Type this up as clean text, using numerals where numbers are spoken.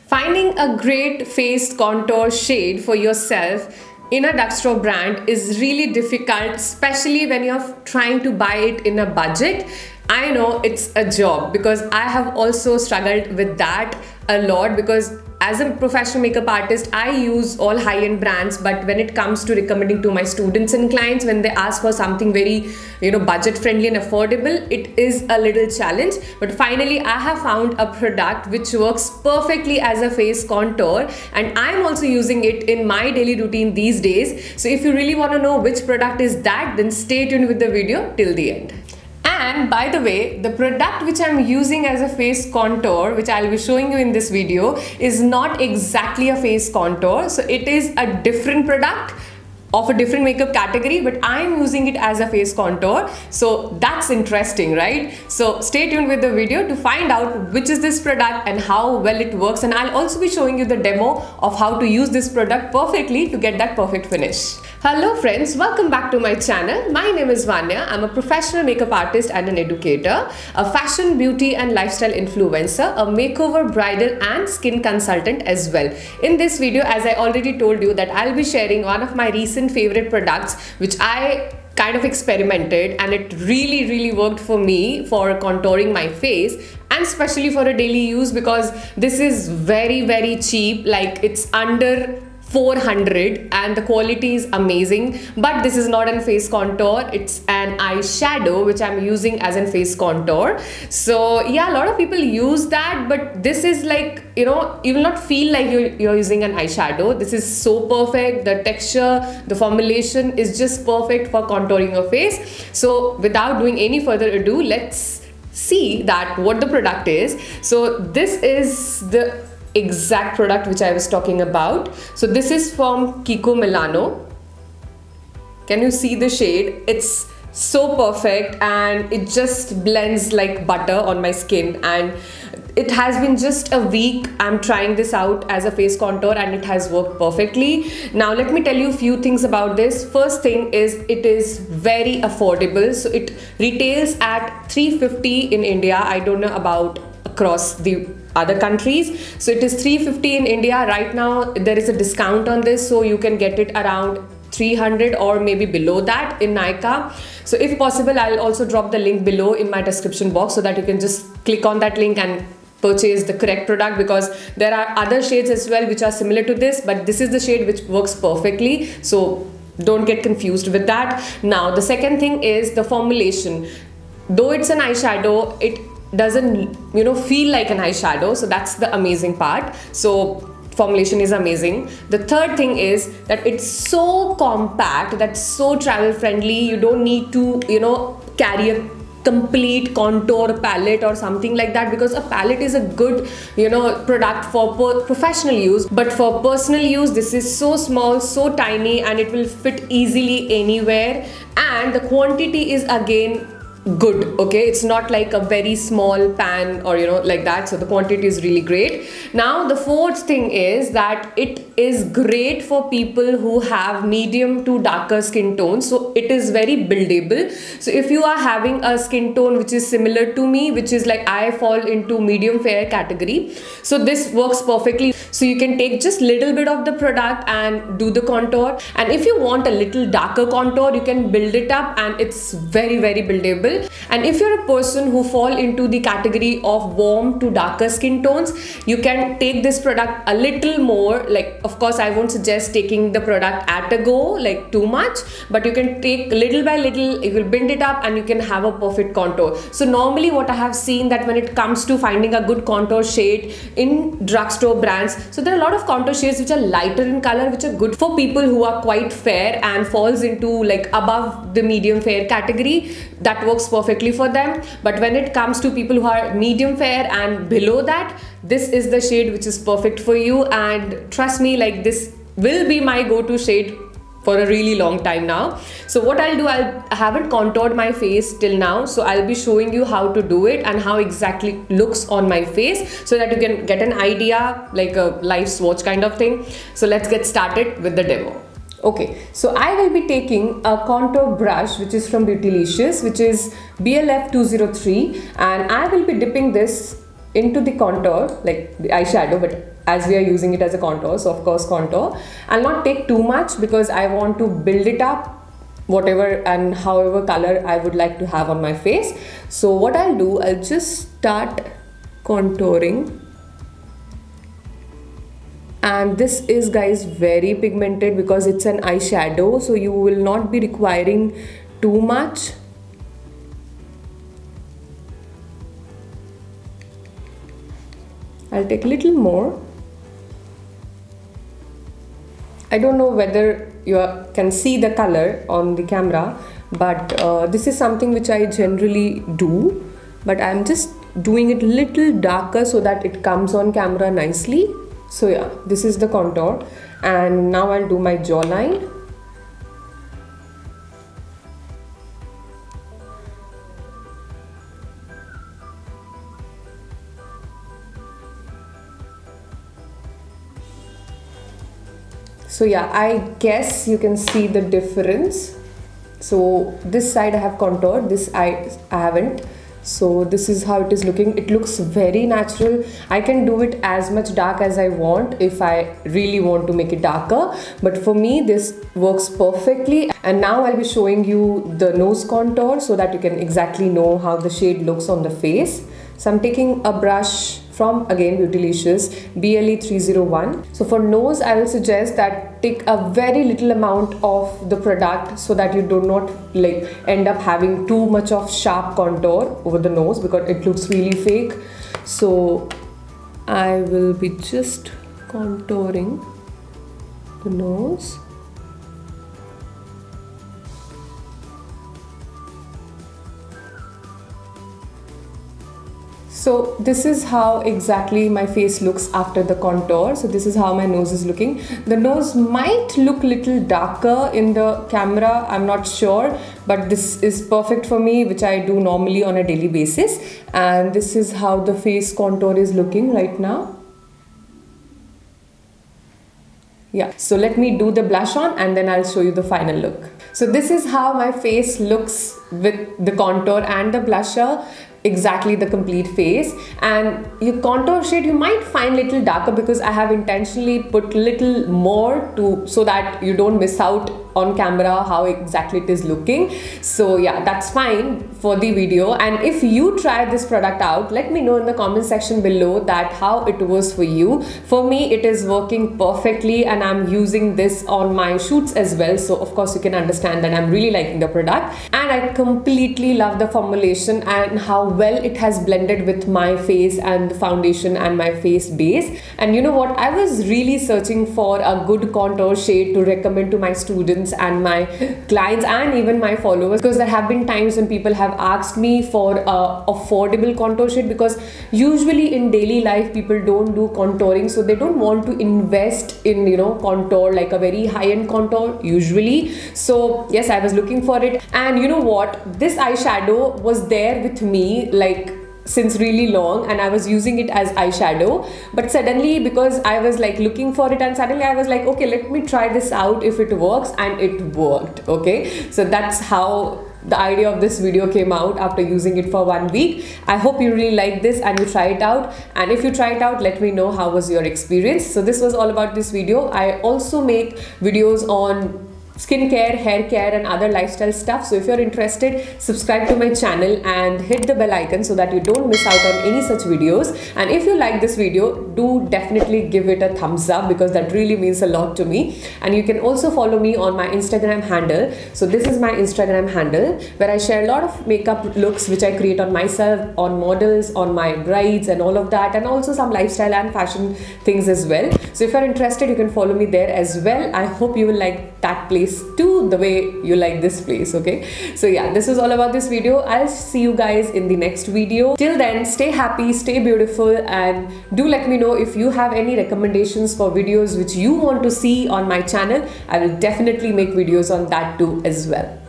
Finding a great face contour shade for yourself in a drugstore brand is really difficult, especially when you're trying to buy it in a budget. I know it's a job because I have also struggled with that a lot because as a professional makeup artist, I use all high-end brands, but when it comes to recommending to my students and clients, when they ask for something very, budget friendly and affordable, it is a little challenge. But finally, I have found a product which works perfectly as a face contour, and I'm also using it in my daily routine these days. So if you really want to know which product is that, then stay tuned with the video till the end. And by the way, the product which I'm using as a face contour, which I'll be showing you in this video, is not exactly a face contour. So it is a different product of a different makeup category, but I'm using it as a face contour. So that's interesting, right? So stay tuned with the video to find out which is this product and how well it works. And I'll also be showing you the demo of how to use this product perfectly to get that perfect finish. Hello friends, welcome back to my channel. My name is Vanyaa. I'm a professional makeup artist and an educator, a fashion, beauty and lifestyle influencer, a makeover, bridal and skin consultant as well. In this video, as I already told you, that I'll be sharing one of my recent favorite products which I kind of experimented, and it really worked for me for contouring my face, and especially for a daily use because this is very cheap. Like, it's under 400 and the quality is amazing. But this is not a face contour, it's an eyeshadow which I'm using as a face contour. So yeah, a lot of people use that, but this is like, you will not feel like you're using an eyeshadow. This is so perfect. The texture, the formulation is just perfect for contouring your face. So without doing any further ado, let's see that what the product is. So this is the exact product which I was talking about. So this is from Kiko Milano. Can you see the shade? It's so perfect and it just blends like butter on my skin, and it has been just a week I'm trying this out as a face contour and it has worked perfectly. Now let me tell you a few things about this. First thing is it is very affordable. So it retails at 350 in India. I don't know about across the other countries. So it is 350 in India. Right now there is a discount on this, so you can get it around 300 or maybe below that in Nykaa. So if possible, I'll also drop the link below in my description box so that you can just click on that link and purchase the correct product, because there are other shades as well which are similar to this, but this is the shade which works perfectly. So don't get confused with that. Now the second thing is the formulation. Though it's an eyeshadow, it doesn't feel like an eyeshadow, so that's the amazing part. So formulation is amazing. The third thing is that it's so compact, that's so travel friendly. You don't need to carry a complete contour palette or something like that, because a palette is a good product for professional use, but for personal use this is so small, so tiny, and it will fit easily anywhere, and the quantity is again good. Okay, it's not like a very small pan or like that, so the quantity is really great. Now the fourth thing is that it is great for people who have medium to darker skin tones. So it is very buildable. So if you are having a skin tone which is similar to me, which is like I fall into medium fair category, so this works perfectly. So you can take just little bit of the product and do the contour, and if you want a little darker contour, you can build it up and it's very buildable. And if you're a person who fall into the category of warm to darker skin tones, you can take this product a little more. Like, of course I won't suggest taking the product at a go, like too much, but you can take little by little, you will build it up and you can have a perfect contour. So normally what I have seen, that when it comes to finding a good contour shade in drugstore brands, so there are a lot of contour shades which are lighter in color, which are good for people who are quite fair and falls into like above the medium fair category. That works perfectly for them. But when it comes to people who are medium fair and below that, this is the shade which is perfect for you. And trust me, like, this will be my go-to shade for a really long time now. So what I'll do, I haven't contoured my face till now, so I'll be showing you how to do it and how exactly looks on my face, so that you can get an idea, like a live swatch kind of thing. So let's get started with the demo. Okay, so I will be taking a contour brush which is from Beautylicious, which is BLF 203, and I will be dipping this into the contour, like the eyeshadow, but as we are using it as a contour, so of course contour. I'll not take too much because I want to build it up whatever and however color I would like to have on my face. So what I'll do, I'll just start contouring. And this is, guys, very pigmented because it's an eyeshadow, so you will not be requiring too much. I'll take a little more. I don't know whether you can see the color on the camera, but this is something which I generally do, but I'm just doing it a little darker so that it comes on camera nicely. So yeah, this is the contour, and now I'll do my jawline. So yeah, I guess you can see the difference. So this side I have contoured, this I haven't. So this is how it is looking. It looks very natural. I can do it as much dark as I want if I really want to make it darker, but for me this works perfectly. And now I'll be showing you the nose contour so that you can exactly know how the shade looks on the face. So I'm taking a brush from, again, Beautylicious BLE301. So for nose, I will suggest that take a very little amount of the product so that you do not like end up having too much of sharp contour over the nose because it looks really fake. So I will be just contouring the nose. So this is how exactly my face looks after the contour. So this is how my nose is looking. The nose might look little darker in the camera, I'm not sure, but this is perfect for me, which I do normally on a daily basis. And this is how the face contour is looking right now. Yeah, so let me do the blush on and then I'll show you the final look. So this is how my face looks with the contour and the blusher. Exactly the complete face. And your contour shade you might find little darker because I have intentionally put little more so that you don't miss out on camera how exactly it is looking. So yeah, that's fine for the video. And if you try this product out, let me know in the comment section below that how it was for you. For me, it is working perfectly and I'm using this on my shoots as well. So of course you can understand that I'm really liking the product, and I completely love the formulation and how well it has blended with my face and the foundation and my face base. And you know what, I was really searching for a good contour shade to recommend to my students and my clients and even my followers, because there have been times when people have asked me for a affordable contour shade, because usually in daily life people don't do contouring, so they don't want to invest in, you know, contour, like a very high-end contour usually. So yes, I was looking for it, and you know what, this eyeshadow was there with me like since really long, and I was using it as eyeshadow, but suddenly, because I was like looking for it, and suddenly I was like, okay, let me try this out if it works, and it worked. Okay, so that's how the idea of this video came out after using it for 1 week. I hope you really like this and you try it out, and if you try it out, let me know how was your experience. So this was all about this video. I also make videos on skincare, hair care and other lifestyle stuff. So if you're interested, subscribe to my channel and hit the bell icon so that you don't miss out on any such videos. And if you like this video, do definitely give it a thumbs up, because that really means a lot to me. And you can also follow me on my Instagram handle. So this is my Instagram handle where I share a lot of makeup looks which I create on myself, on models, on my brides and all of that, and also some lifestyle and fashion things as well. So if you're interested, you can follow me there as well. I hope you will like that place too, the way you like this place. Okay, so yeah, this is all about this video. I'll see you guys in the next video. Till then, stay happy, stay beautiful, and do let me know if you have any recommendations for videos which you want to see on my channel. I will definitely make videos on that too as well.